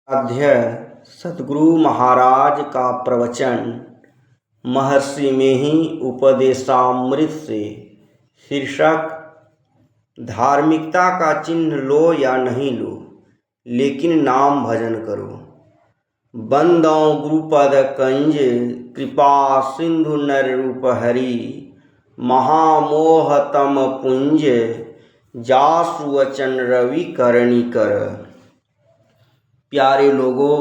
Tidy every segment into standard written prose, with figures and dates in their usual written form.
अध्यय सद्गुरु महाराज का प्रवचन महर्षि में ही उपदेशामृत से। शीर्षक धार्मिकता का चिन्ह लो या नहीं लो, लेकिन नाम भजन करो। बंदौ गुरुपद कंज कृपा सिंधु नर रूप हरि, महामोह तम पुंज जासु वचन रवि करणी कर। प्यारे लोगों,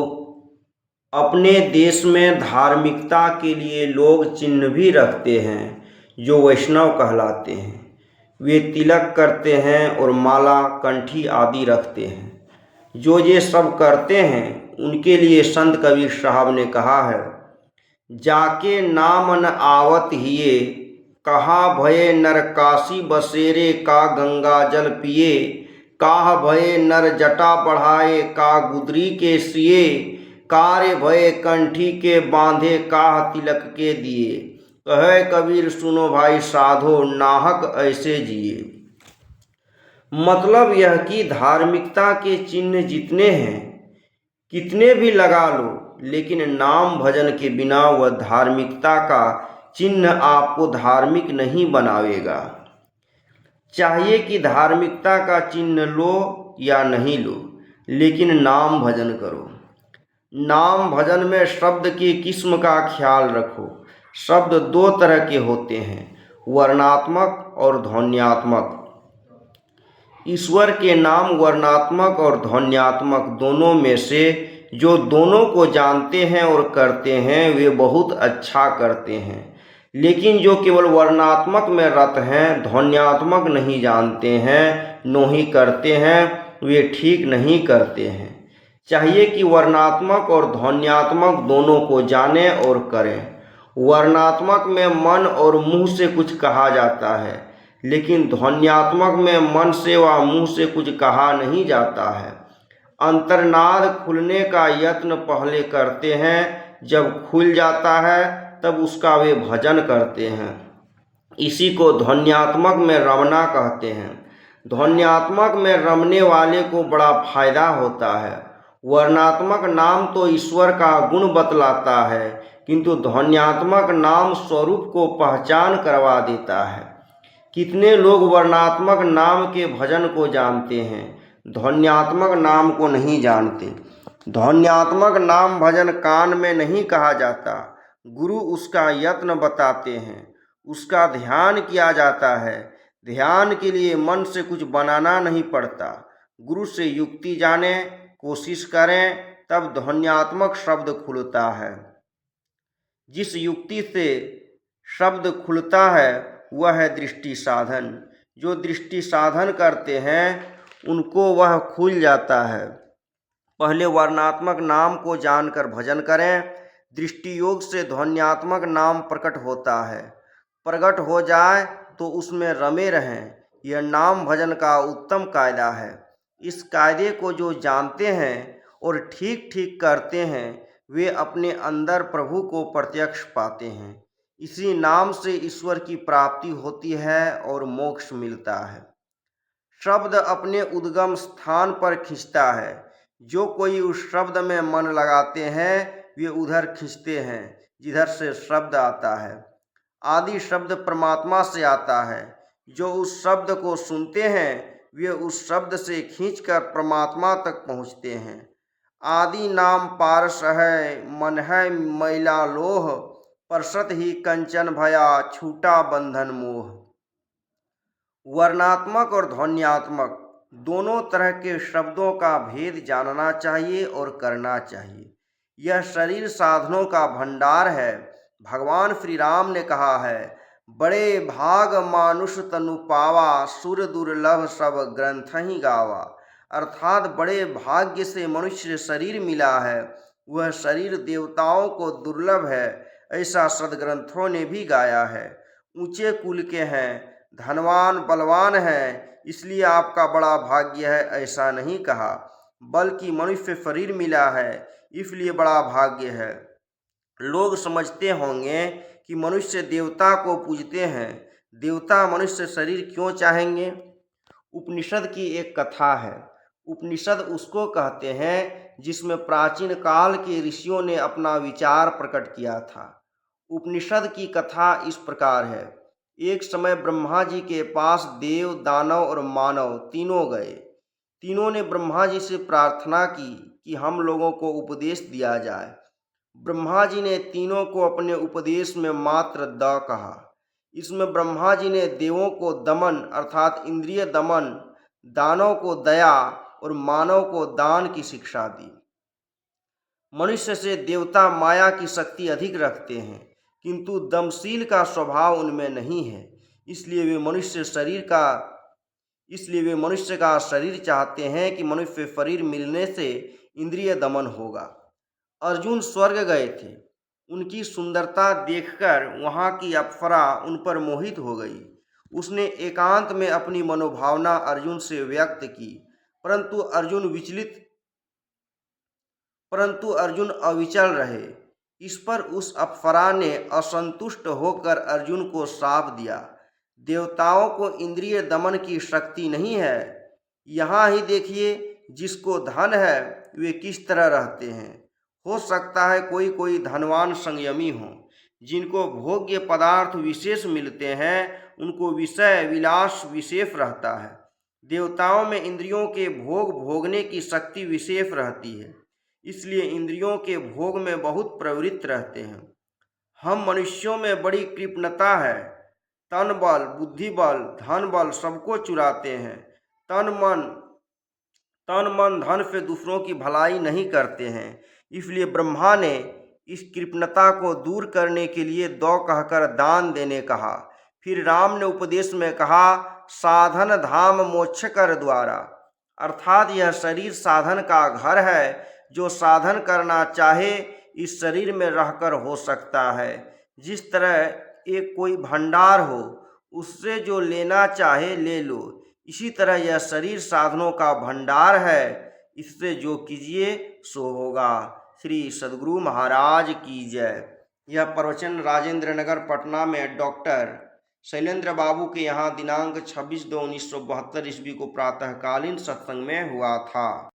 अपने देश में धार्मिकता के लिए लोग चिन्ह भी रखते हैं जो वैष्णव कहलाते हैं। वे तिलक करते हैं और माला कंठी आदि रखते हैं। जो ये सब करते हैं उनके लिए संत कबीर साहब ने कहा है, जाके नाम न आवत हिये, कहा भये नर काशी बसेरे का गंगा जल पिए, काह भये नर जटा बढ़ाए का गुदरी के सिए, कार्य भये कंठी के बांधे काह तिलक के दिए। कहे कबीर सुनो भाई साधो, नाहक ऐसे जिए। मतलब यह कि धार्मिकता के चिन्ह जितने हैं कितने भी लगा लो, लेकिन नाम भजन के बिना वह धार्मिकता का चिन्ह आपको धार्मिक नहीं बनावेगा। चाहिए कि धार्मिकता का चिन्ह लो या नहीं लो, लेकिन नाम भजन करो। नाम भजन में शब्द की किस्म का ख्याल रखो। शब्द दो तरह के होते हैं, वर्णात्मक और ध्वन्यात्मक। ईश्वर के नाम वर्णात्मक और ध्वन्यात्मक दोनों में से जो दोनों को जानते हैं और करते हैं वे बहुत अच्छा करते हैं, लेकिन जो केवल वर्णात्मक में रत हैं, ध्वन्यात्मक नहीं जानते हैं, नो ही करते हैं, वे ठीक नहीं करते हैं। चाहिए कि वर्णात्मक और ध्वन्यात्मक दोनों को जाने और करें। वर्णात्मक में मन और मुंह से कुछ कहा जाता है, लेकिन ध्वन्यात्मक में मन से व मुंह से कुछ कहा नहीं जाता है। अंतर्नाद खुलने का यत्न पहले करते हैं, जब खुल जाता है तब उसका वे भजन करते हैं। इसी को ध्वन्यात्मक में रमना कहते हैं। ध्वन्यात्मक में रमने वाले को बड़ा फायदा होता है। वर्णात्मक नाम तो ईश्वर का गुण बतलाता है, किंतु ध्वन्यात्मक नाम स्वरूप को पहचान करवा देता है। कितने लोग वर्णात्मक नाम के भजन को जानते हैं, ध्वन्यात्मक नाम को नहीं जानते। ध्वन्यात्मक नाम भजन कान में नहीं कहा जाता, गुरु उसका यत्न बताते हैं, उसका ध्यान किया जाता है। ध्यान के लिए मन से कुछ बनाना नहीं पड़ता। गुरु से युक्ति जाने, कोशिश करें, तब ध्वन्यात्मक शब्द खुलता है। जिस युक्ति से शब्द खुलता है वह है दृष्टि साधन। जो दृष्टि साधन करते हैं उनको वह खुल जाता है। पहले वर्णात्मक नाम को जानकर भजन करें। दृष्टि योग से ध्वन्यात्मक नाम प्रकट होता है। प्रकट हो जाए तो उसमें रमे रहें। यह नाम भजन का उत्तम कायदा है। इस कायदे को जो जानते हैं और ठीक ठीक करते हैं वे अपने अंदर प्रभु को प्रत्यक्ष पाते हैं। इसी नाम से ईश्वर की प्राप्ति होती है और मोक्ष मिलता है। शब्द अपने उद्गम स्थान पर खींचता है। जो कोई उस शब्द में मन लगाते हैं वे उधर खींचते हैं जिधर से शब्द आता है। आदि शब्द परमात्मा से आता है। जो उस शब्द को सुनते हैं वे उस शब्द से खींचकर परमात्मा तक पहुँचते हैं। आदि नाम पारस है, मन है मैला लोह, परसत ही कंचन भया छूटा बंधन मोह। वर्णात्मक और ध्वन्यात्मक दोनों तरह के शब्दों का भेद जानना चाहिए और करना चाहिए। यह शरीर साधनों का भंडार है। भगवान श्री राम ने कहा है, बड़े भाग मानुष तनु पावा, सुर दुर्लभ सब ग्रंथ ही गावा। अर्थात बड़े भाग्य से मनुष्य शरीर मिला है। वह शरीर देवताओं को दुर्लभ है, ऐसा सदग्रंथों ने भी गाया है। ऊंचे कुल के हैं, धनवान बलवान है, इसलिए आपका बड़ा भाग्य है, ऐसा नहीं कहा, बल्कि मनुष्य शरीर मिला है इसलिए बड़ा भाग्य है। लोग समझते होंगे कि मनुष्य देवता को पूजते हैं, देवता मनुष्य शरीर क्यों चाहेंगे? उपनिषद की एक कथा है। उपनिषद उसको कहते हैं जिसमें प्राचीन काल के ऋषियों ने अपना विचार प्रकट किया था। उपनिषद की कथा इस प्रकार है। एक समय ब्रह्मा जी के पास देव, दानव और मानव तीनों गए। तीनों ने ब्रह्मा जी से प्रार्थना की कि हम लोगों को उपदेश दिया जाए। ब्रह्मा जी ने तीनों को अपने उपदेश में मात्र द कहा। इसमें ब्रह्मा जी ने देवों को दमन अर्थात इंद्रिय दमन, दानव को दया और मानव को दान की शिक्षा दी। मनुष्य से देवता माया की शक्ति अधिक रखते हैं, किंतु दमशील का स्वभाव उनमें नहीं है। इसलिए वे मनुष्य का शरीर चाहते हैं कि मनुष्य शरीर मिलने से इंद्रिय दमन होगा। अर्जुन स्वर्ग गए थे। उनकी सुंदरता देखकर वहाँ की अप्सरा उन पर मोहित हो गई। उसने एकांत में अपनी मनोभावना अर्जुन से व्यक्त की, परंतु अर्जुन अविचल रहे। इस पर उस अप्सरा ने असंतुष्ट होकर अर्जुन को श्राप दिया, देवताओं को इंद्रिय दमन की शक्ति नहीं है। यहाँ ही देखिए, जिसको धन है वे किस तरह रहते हैं। हो सकता है कोई धनवान संयमी हो, जिनको भोग्य पदार्थ विशेष मिलते हैं, उनको विषय विलास विशेष रहता है। देवताओं में इंद्रियों के भोग भोगने की शक्ति विशेष रहती है, इसलिए इंद्रियों के भोग में बहुत प्रवृत्त रहते हैं। हम मनुष्यों में बड़ी कृपणता है। तन बल, बुद्धि बल, धन बल सबको चुराते हैं। तन मन धन से दूसरों की भलाई नहीं करते हैं। इसलिए ब्रह्मा ने इस कृपणता को दूर करने के लिए दो कहकर दान देने कहा। फिर राम ने उपदेश में कहा, साधन धाम मोक्ष कर द्वारा, अर्थात यह शरीर साधन का घर है। जो साधन करना चाहे इस शरीर में रहकर हो सकता है। जिस तरह एक कोई भंडार हो, उससे जो लेना चाहे ले लो, इसी तरह यह शरीर साधनों का भंडार है। इससे जो कीजिए सो होगा। श्री सद्गुरु महाराज की जय। यह प्रवचन राजेंद्र नगर पटना में डॉक्टर शैलेंद्र बाबू के यहाँ दिनांक 26/2/1972 ईस्वी को प्रातःकालीन सत्संग में हुआ था।